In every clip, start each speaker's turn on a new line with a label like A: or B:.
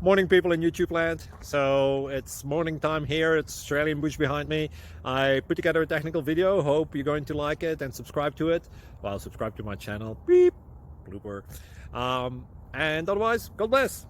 A: Morning, people in YouTube land. So it's morning time here. It's Australian bush behind me. I put together a technical video. Hope you're going to like it and subscribe to it. Well, subscribe to my channel. Beep. Blooper. And otherwise, God bless.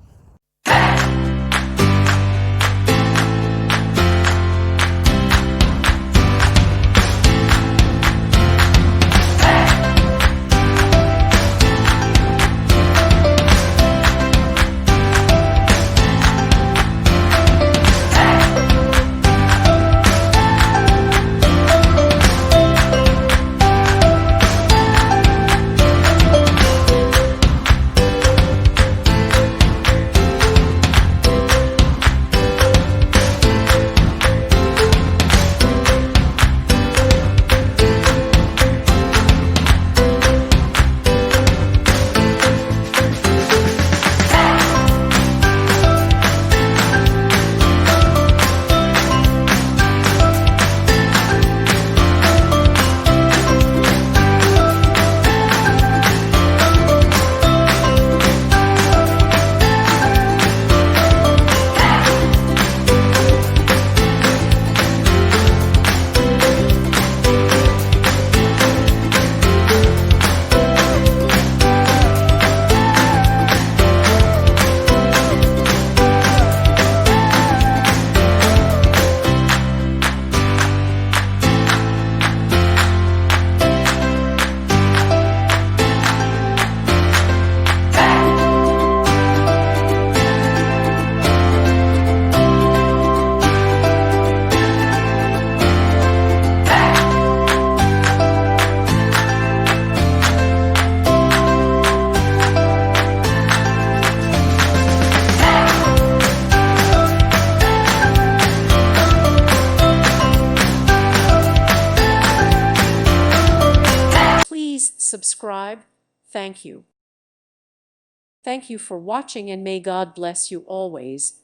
B: Subscribe. Thank you. Thank you for watching, and may God bless you always.